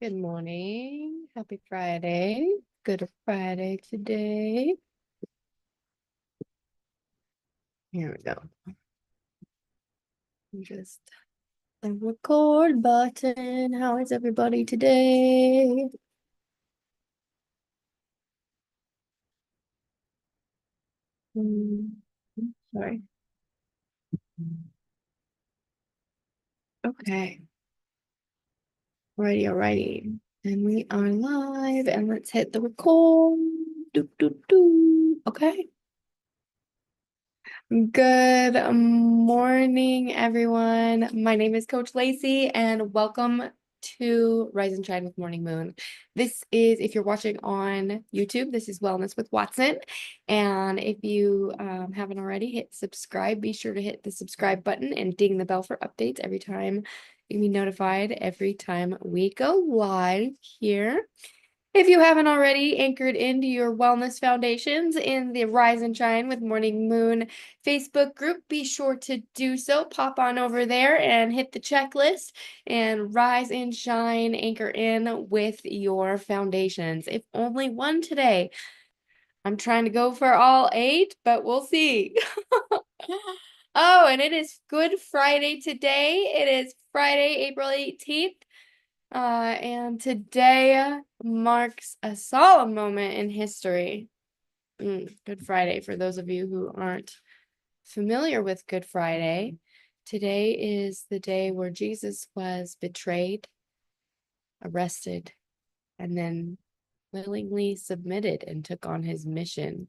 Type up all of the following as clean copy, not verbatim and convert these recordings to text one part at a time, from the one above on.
Good morning. Happy Friday. Good Friday today. Here we go. Just the record button. How is everybody today? Hmm, Sorry. Okay. Alrighty. And we are live and let's hit the record. Do, do, do. Okay. Good morning, everyone. My name is Coach Lacy, and welcome to Rise and Shine with Morning Moon. This is, if you're watching on YouTube, this is Wellness with Watson. And if you haven't already, hit subscribe. Be sure to hit the subscribe button and ding the bell for updates every time. You'll be notified every time we go live here. If you haven't already anchored into your wellness foundations in the Rise and Shine with Morning Moon Facebook group, be sure to do so. Pop on over there and hit the checklist and rise and shine, anchor in with your foundations. If only one today. I'm trying to go for all 8, but we'll see. Oh, and it is Good Friday today. It is Friday, April 18th. And today marks a solemn moment in history. Good Friday. For those of you who aren't familiar with Good Friday, today is the day where Jesus was betrayed, arrested, and then willingly submitted and took on his mission,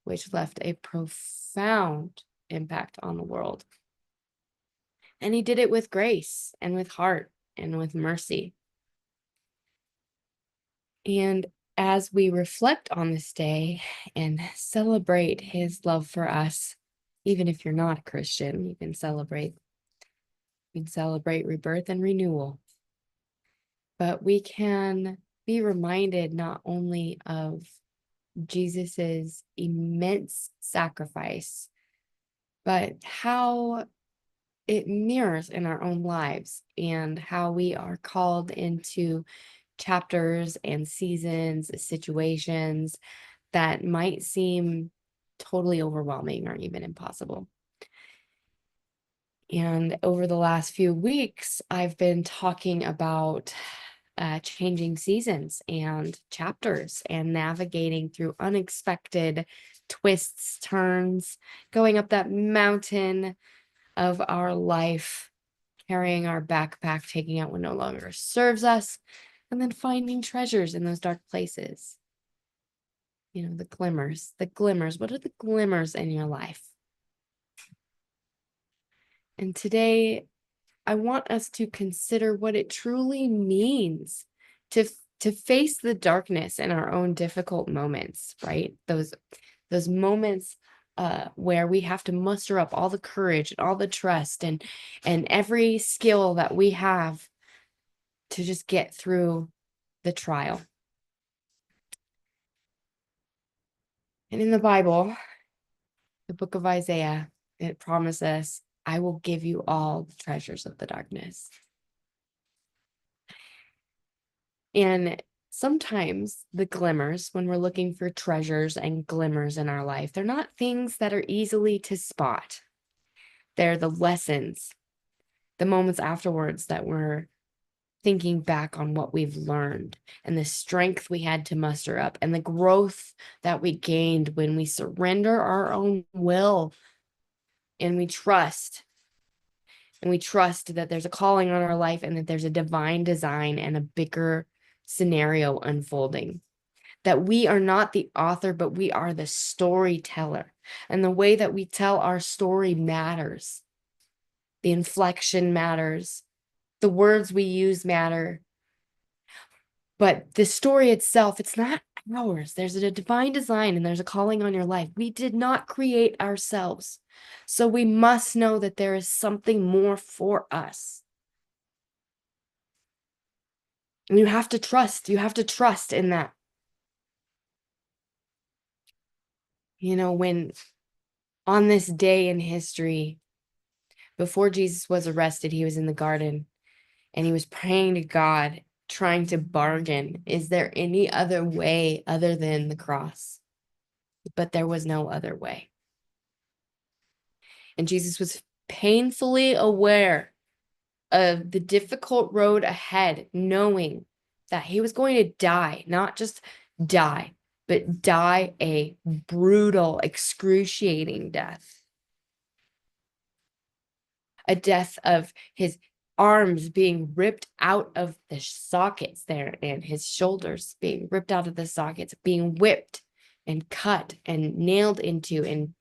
which left a profound impact on the world. And he did it with grace and with heart and with mercy. And as we reflect on this day and celebrate his love for us, even if you're not a Christian, you can celebrate rebirth and renewal. But we can be reminded not only of Jesus's immense sacrifice, but how it mirrors in our own lives and how we are called into chapters and seasons, situations that might seem totally overwhelming or even impossible. And over the last few weeks, I've been talking about changing seasons and chapters and navigating through unexpected twists, turns, going up that mountain of our life, carrying our backpack, taking out what no longer serves us, and then finding treasures in those dark places. You know, the glimmers. What are the glimmers in your life? And today, I want us to consider what it truly means to face the darkness in our own difficult moments, right? Those moments where we have to muster up all the courage and all the trust and every skill that we have to just get through the trial. And in the Bible, the book of Isaiah, it promises, I will give you all the treasures of the darkness. And sometimes the glimmers, when we're looking for treasures and glimmers in our life, they're not things that are easily to spot. They're the lessons, the moments afterwards that we're thinking back on what we've learned and the strength we had to muster up and the growth that we gained when we surrender our own will and we trust. And we trust that there's a calling on our life and that there's a divine design and a bigger scenario unfolding. That we are not the author, but we are the storyteller. And the way that we tell our story matters. The inflection matters. The words we use matter. But the story itself, it's not ours. There's a divine design and there's a calling on your life. We did not create ourselves. So we must know that there is something more for us. And you have to trust. You have to trust in that. You know, when on this day in history, before Jesus was arrested, he was in the garden and he was praying to God, trying to bargain, is there any other way other than the cross? But there was no other way. And Jesus was painfully aware of the difficult road ahead, knowing that he was going to die, not just die, but die a brutal, excruciating death. A death of his arms being ripped out of the sockets there, and his shoulders being ripped out of the sockets, being whipped and cut and nailed into, and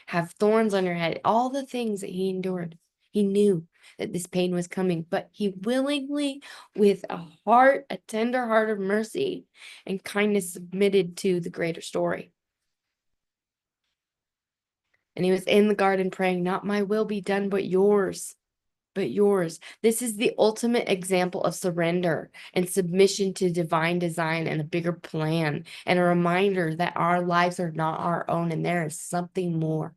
have thorns on your head, all the things that he endured. He knew that this pain was coming, but he willingly, with a tender heart of mercy and kindness, submitted to the greater story. And he was in the garden praying, not my will be done, but yours. But yours. This is the ultimate example of surrender and submission to divine design and a bigger plan, and a reminder that our lives are not our own and there is something more.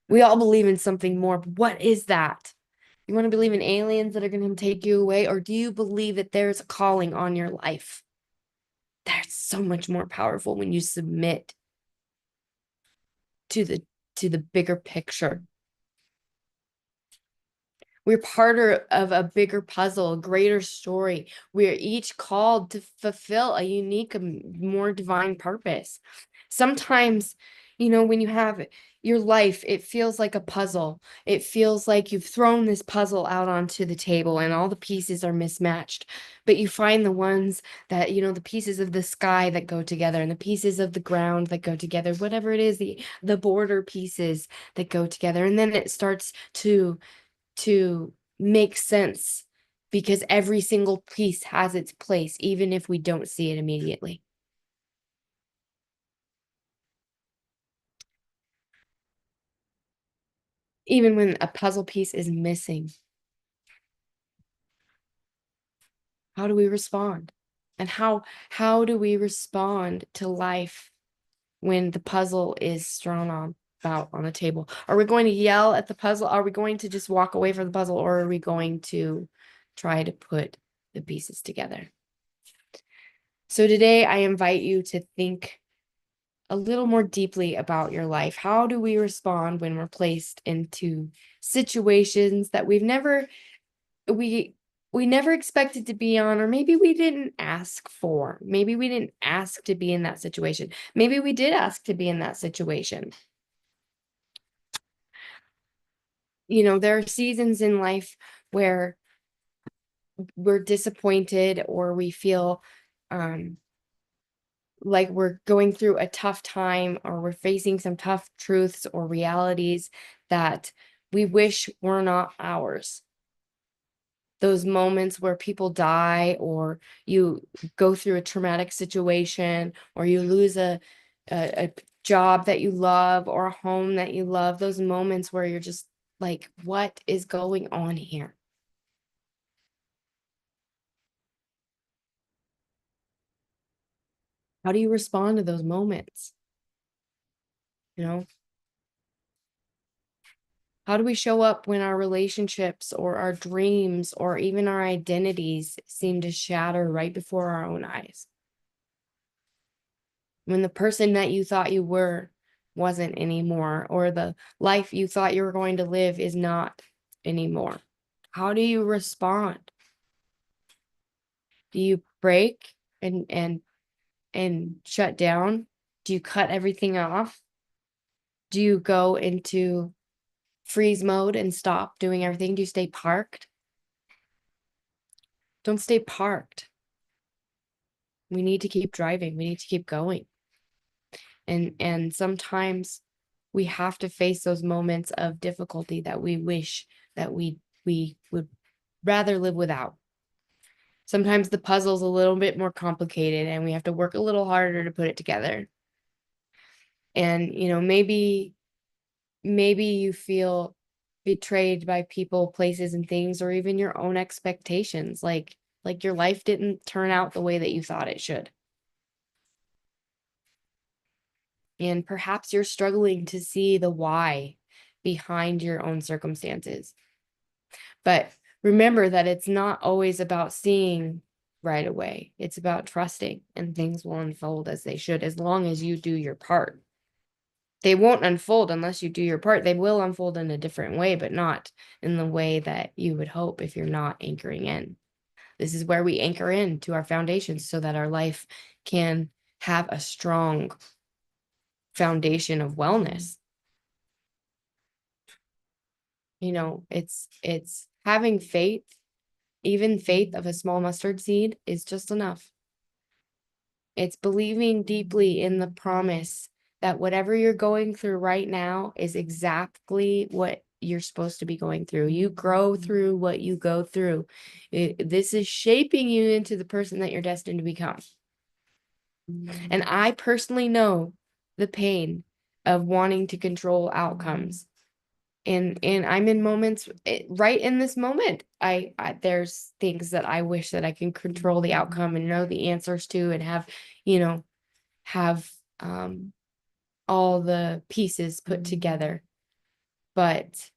We all believe in something more, but what is that? You want to believe in aliens that are going to take you away, or do you believe that there's a calling on your life? That's so much more powerful when you submit to the bigger picture. We're part of a bigger puzzle, a greater story. We're each called to fulfill a unique, more divine purpose. Sometimes, when you have your life, it feels like a puzzle. It feels like you've thrown this puzzle out onto the table and all the pieces are mismatched. But you find the ones that, the pieces of the sky that go together and the pieces of the ground that go together, whatever it is, the border pieces that go together. And then it starts to make sense, because every single piece has its place, even if we don't see it immediately. Even when a puzzle piece is missing, how do we respond? And how do we respond to life when the puzzle is thrown out on a table? Are we going to yell at the puzzle? Are we going to just walk away from the puzzle? Or are we going to try to put the pieces together? So today I invite you to think a little more deeply about your life. How do we respond when we're placed into situations that we never expected to be on, or maybe we didn't ask for? Maybe we didn't ask to be in that situation. Maybe we did ask to be in that situation. There are seasons in life where we're disappointed, or we feel like we're going through a tough time, or we're facing some tough truths or realities that we wish were not ours. Those moments where people die, or you go through a traumatic situation, or you lose a job that you love, or a home that you love. Those moments where you're just like, what is going on here? How do you respond to those moments? How do we show up when our relationships or our dreams or even our identities seem to shatter right before our own eyes? When the person that you thought you were wasn't anymore, or the life you thought you were going to live is not anymore. How do you respond? Do you break and shut down? Do you cut everything off? Do you go into freeze mode and stop doing everything? Do you stay parked? Don't stay parked. We need to keep driving. We need to keep going. And sometimes we have to face those moments of difficulty that we wish that we would rather live without. Sometimes the puzzle's a little bit more complicated and we have to work a little harder to put it together. And maybe you feel betrayed by people, places, and things, or even your own expectations, like your life didn't turn out the way that you thought it should. And perhaps you're struggling to see the why behind your own circumstances. But remember that it's not always about seeing right away. It's about trusting, and things will unfold as they should, as long as you do your part. They won't unfold unless you do your part. They will unfold in a different way, but not in the way that you would hope if you're not anchoring in. This is where we anchor in to our foundations so that our life can have a strong foundation of wellness. You know, it's having faith, even faith of a small mustard seed is just enough. It's believing deeply in the promise that whatever you're going through right now is exactly what you're supposed to be going through. You grow through what you go through. This is shaping you into the person that you're destined to become. And I personally know the pain of wanting to control outcomes. And I'm in moments right in this moment. I there's things that I wish that I can control the outcome and know the answers to, and have, you know, have all the pieces put together. But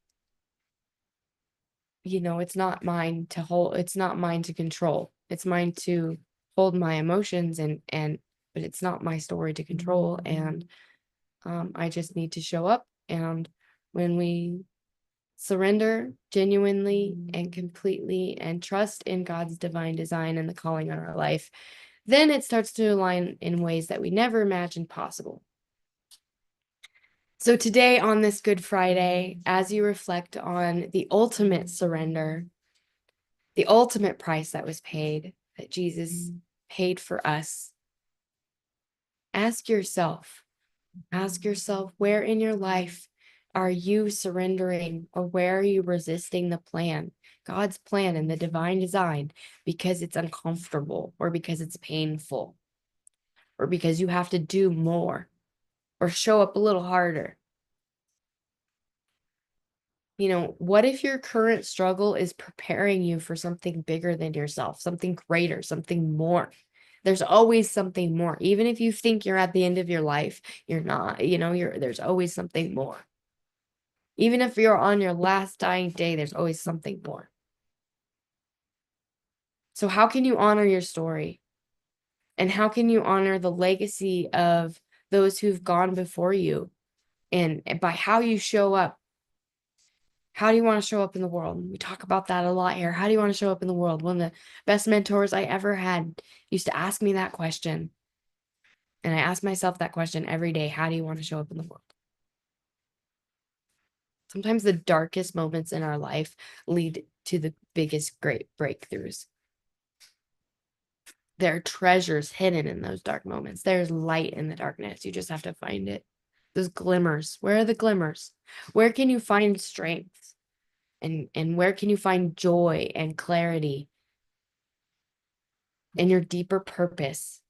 you know, it's not mine to hold, it's not mine to control. It's mine to hold my emotions, and but it's not my story to control. And I just need to show up. And when we surrender genuinely and completely and trust in God's divine design and the calling on our life, then it starts to align in ways that we never imagined possible. So today, on this Good Friday, as you reflect on the ultimate surrender, the ultimate price that was paid, that Jesus paid for us, ask yourself, where in your life are you surrendering, or where are you resisting the plan, God's plan and the divine design, because it's uncomfortable, or because it's painful, or because you have to do more, or show up a little harder? You know, what if your current struggle is preparing you for something bigger than yourself, something greater, something more? There's always something more. Even if you think you're at the end of your life, you're not. You know, there's always something more. Even if you're on your last dying day, there's always something more. So how can you honor your story? And how can you honor the legacy of those who've gone before you? And by how you show up. How do you want to show up in the world? We talk about that a lot here. How do you want to show up in the world? One of the best mentors I ever had used to ask me that question. And I ask myself that question every day. How do you want to show up in the world? Sometimes the darkest moments in our life lead to the biggest great breakthroughs. There are treasures hidden in those dark moments. There's light in the darkness. You just have to find it. Those glimmers. Where are the glimmers? Where can you find strength? And where can you find joy and clarity and your deeper purpose?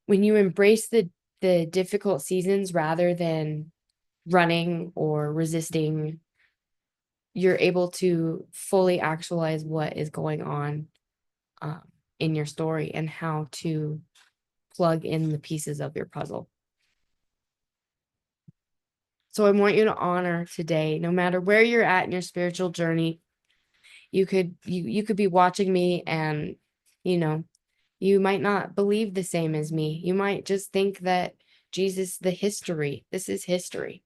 When you embrace the difficult seasons rather than running or resisting, you're able to fully actualize what is going on um, in your story, and how to plug in the pieces of your puzzle. So I want you to honor today, no matter where you're at in your spiritual journey. You could be watching me, and you know, you might not believe the same as me. You might just think that this is history,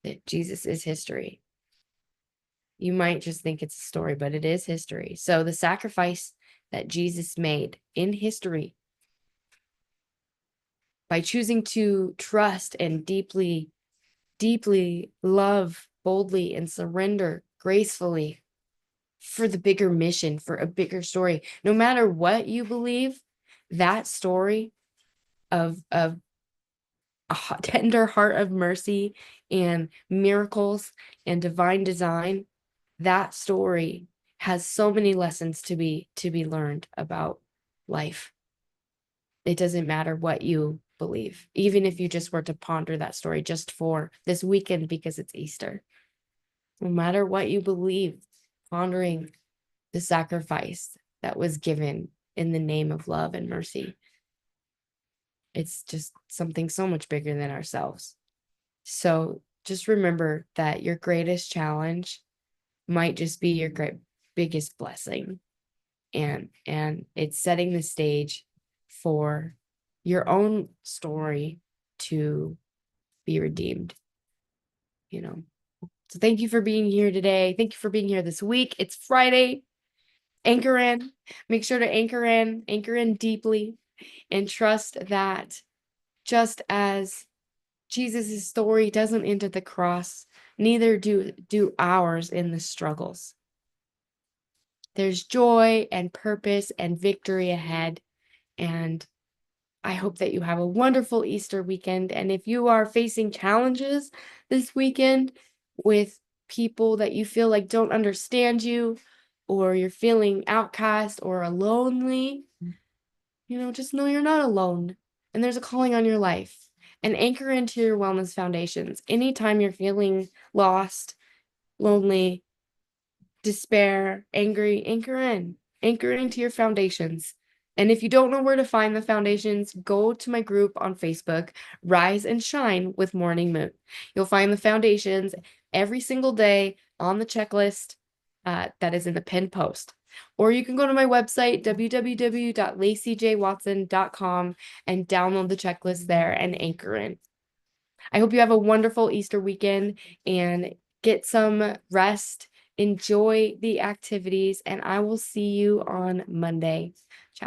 that Jesus is history. You might just think it's a story, but it is history. So the sacrifice that Jesus made in history by choosing to trust and deeply, deeply love boldly and surrender gracefully for the bigger mission, for a bigger story. No matter what you believe, that story of a tender heart of mercy and miracles and divine design, that story has so many lessons to be learned about life. It doesn't matter what you believe, even if you just were to ponder that story just for this weekend because it's Easter. No matter what you believe, pondering the sacrifice that was given in the name of love and mercy, it's just something so much bigger than ourselves. So just remember that your greatest challenge might just be your biggest blessing. And it's setting the stage for your own story to be redeemed, you know. So thank you for being here today. Thank you for being here this week. It's Friday. Anchor in. Make sure to anchor in deeply, and trust that just as Jesus' story doesn't end at the cross, neither do ours in the struggles. There's joy and purpose and victory ahead. And I hope that you have a wonderful Easter weekend. And if you are facing challenges this weekend with people that you feel like don't understand you, or you're feeling outcast or lonely, just know you're not alone. And there's a calling on your life. And anchor into your wellness foundations. Anytime you're feeling lost, lonely, despair, angry, anchor into your foundations. And if you don't know where to find the foundations, go to my group on Facebook, Rise and Shine with Morning Moon. You'll find the foundations every single day on the checklist that is in the pinned post. Or you can go to my website, www.lacyjwatson.com, and download the checklist there and anchor in. I hope you have a wonderful Easter weekend and get some rest. Enjoy the activities, and I will see you on Monday. Ciao.